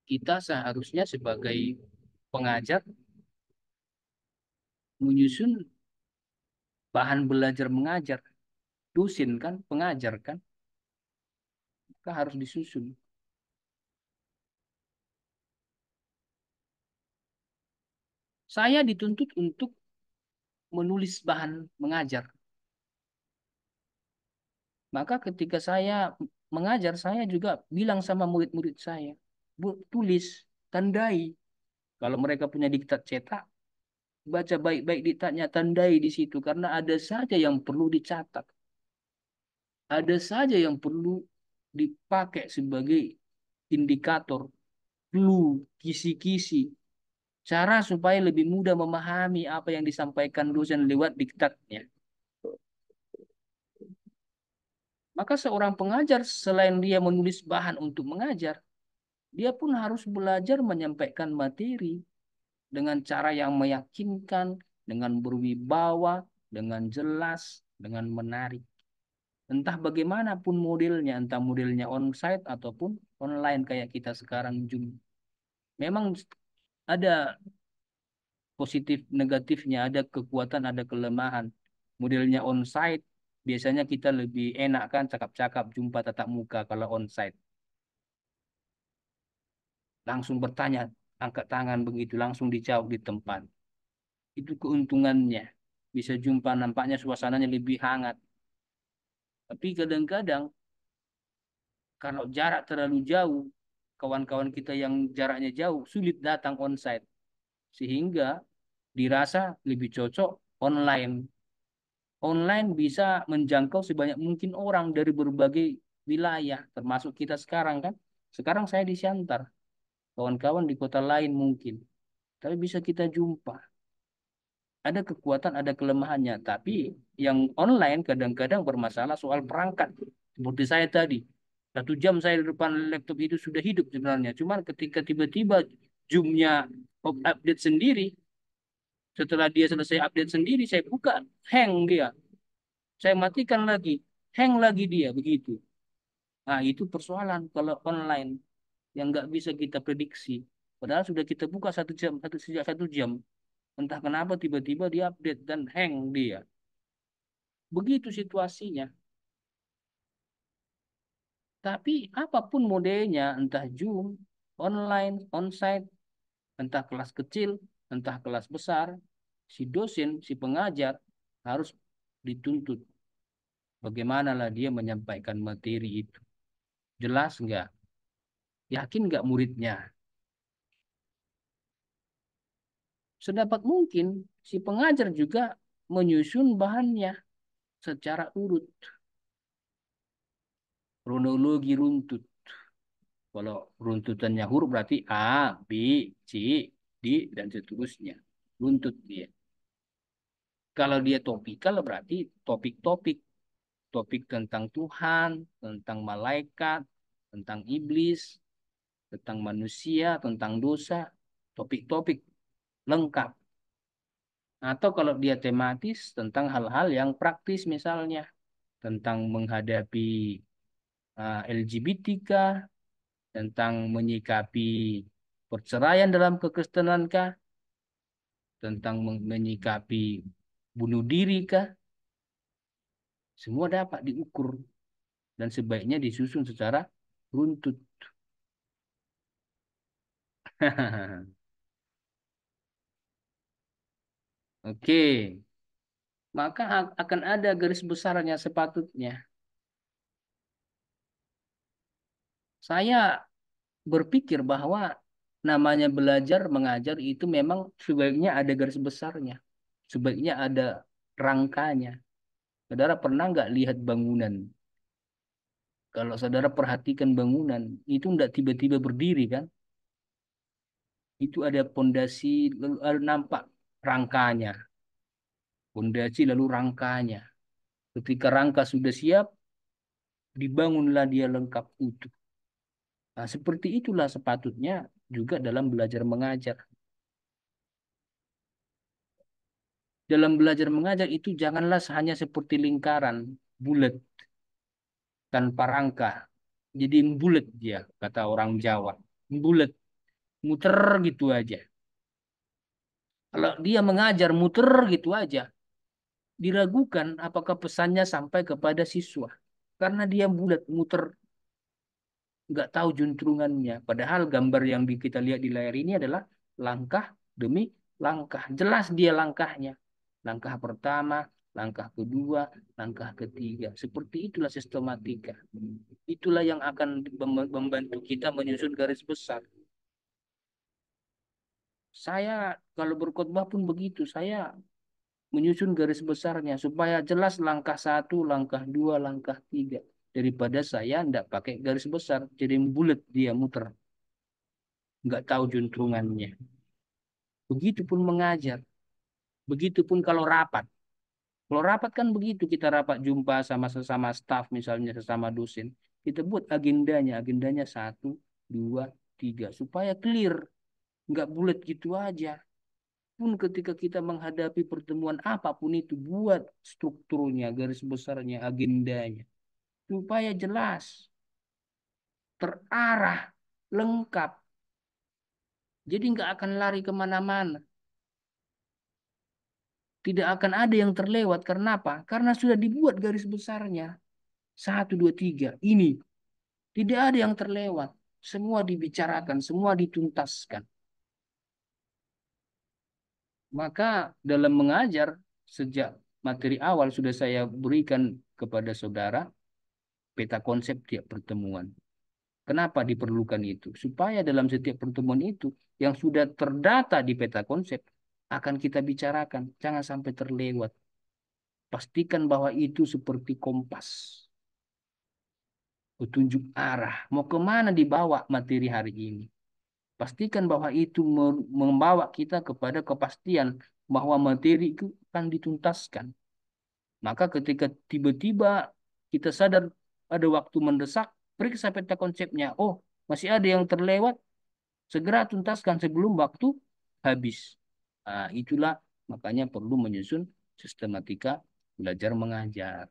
kita seharusnya sebagai pengajar menyusun bahan belajar mengajar. Dosen kan, pengajar kan, maka harus disusun. Saya dituntut untuk menulis bahan mengajar. Maka ketika saya mengajar, saya juga bilang sama murid-murid saya, Bu, tulis, tandai. Kalau mereka punya diktat cetak, baca baik-baik diktatnya, tandai di situ. Karena ada saja yang perlu dicatat. Ada saja yang perlu dipakai sebagai indikator, clue, kisi-kisi. Cara supaya lebih mudah memahami apa yang disampaikan dosen lewat diktatnya. Maka seorang pengajar selain dia menulis bahan untuk mengajar, dia pun harus belajar menyampaikan materi dengan cara yang meyakinkan, dengan berwibawa, dengan jelas, dengan menarik. Entah bagaimanapun modelnya, entah modelnya onsite ataupun online kayak kita sekarang Zoom. Memang ada positif negatifnya, ada kekuatan, ada kelemahan. Modelnya onsite, biasanya kita lebih enak kan cakap-cakap jumpa tatap muka kalau onsite. Langsung bertanya, angkat tangan begitu, langsung dijawab di tempat. Itu keuntungannya. Bisa jumpa nampaknya suasananya lebih hangat. Tapi kadang-kadang kalau jarak terlalu jauh, kawan-kawan kita yang jaraknya jauh sulit datang onsite. Sehingga dirasa lebih cocok online. Online bisa menjangkau sebanyak mungkin orang dari berbagai wilayah, termasuk kita sekarang kan. Sekarang saya di Siantar, kawan-kawan di kota lain mungkin. Tapi bisa kita jumpa. Ada kekuatan, ada kelemahannya. Tapi yang online kadang-kadang bermasalah soal perangkat. Seperti saya tadi. 1 jam saya di depan laptop itu sudah hidup sebenarnya. Cuman ketika tiba-tiba Zoom-nya update sendiri, setelah dia selesai update sendiri, saya buka, hang dia. Saya matikan lagi, hang lagi dia, begitu. Nah, itu persoalan kalau online yang nggak bisa kita prediksi. Padahal sudah kita buka 1 jam, sejak 1 jam. Entah kenapa tiba-tiba dia update dan hang dia. Begitu situasinya. Tapi apapun modelnya, entah Zoom, online, onsite, entah kelas kecil, entah kelas besar, si dosen, si pengajar harus dituntut bagaimanalah dia menyampaikan materi itu. Jelas nggak? Yakin nggak muridnya? Sedapat mungkin si pengajar juga menyusun bahannya secara urut, kronologi runtut. Kalau runtutannya huruf berarti A, B, C, D, dan seterusnya. Runtut dia. Kalau dia topikal berarti topik-topik. Topik tentang Tuhan, tentang malaikat, tentang iblis, tentang manusia, tentang dosa. Topik-topik lengkap. Atau kalau dia tematis tentang hal-hal yang praktis misalnya. Tentang menghadapi LGBT kah, tentang menyikapi perceraian dalam kekristenan kah, tentang menyikapi bunuh diri kah, semua dapat diukur dan sebaiknya disusun secara runtut. Oke, maka akan ada garis besarnya sepatutnya. Saya berpikir bahwa namanya belajar mengajar itu memang sebaiknya ada garis besarnya, sebaiknya ada rangkanya. Saudara pernah nggak lihat bangunan? Kalau saudara perhatikan bangunan, itu nggak tiba-tiba berdiri kan? Itu ada pondasi, lalu ada nampak rangkanya. Pondasi lalu rangkanya. Ketika rangka sudah siap, dibangunlah dia lengkap utuh. Nah, seperti itulah sepatutnya juga dalam belajar mengajar. Dalam belajar mengajar itu janganlah hanya seperti lingkaran, bulat, tanpa rangka. Jadi bulat dia, kata orang Jawa. Bulat. muter gitu aja. Kalau dia mengajar muter gitu aja, diragukan apakah pesannya sampai kepada siswa. Karena dia bulat muter, nggak tahu juntrungannya. Padahal gambar yang kita lihat di layar ini adalah langkah demi langkah. Jelas dia langkahnya. Langkah pertama, langkah kedua, langkah ketiga. Seperti itulah sistematika. Itulah yang akan membantu kita menyusun garis besar. Saya kalau berkhotbah pun begitu. Saya menyusun garis besarnya supaya jelas langkah satu, langkah dua, langkah tiga. Daripada saya ndak pakai garis besar, jadi bulat dia muter, nggak tahu juntrungannya. Begitupun mengajar, begitupun kalau rapat. Kalau rapat kan begitu, kita rapat jumpa sama sesama staf, misalnya sesama dosen. Kita buat agendanya, agendanya satu, dua, tiga, supaya clear, nggak bulat gitu aja. Pun ketika kita menghadapi pertemuan apapun itu, buat strukturnya, garis besarnya, agendanya. Supaya jelas, terarah, lengkap. Jadi nggak akan lari kemana-mana. Tidak akan ada yang terlewat. Karena apa? Karena sudah dibuat garis besarnya. Satu, dua, tiga. Ini. Tidak ada yang terlewat. Semua dibicarakan, semua dituntaskan. Maka dalam mengajar, sejak materi awal sudah saya berikan kepada saudara peta konsep tiap pertemuan. Kenapa diperlukan itu? Supaya dalam setiap pertemuan itu yang sudah terdata di peta konsep akan kita bicarakan. Jangan sampai terlewat. Pastikan bahwa itu seperti kompas. Petunjuk arah. Mau kemana dibawa materi hari ini. Pastikan bahwa itu membawa kita kepada kepastian bahwa materi itu akan dituntaskan. Maka ketika tiba-tiba kita sadar ada waktu mendesak, periksa peta konsepnya. Oh, masih ada yang terlewat. Segera tuntaskan sebelum waktu habis. Nah, itulah makanya perlu menyusun sistematika belajar mengajar.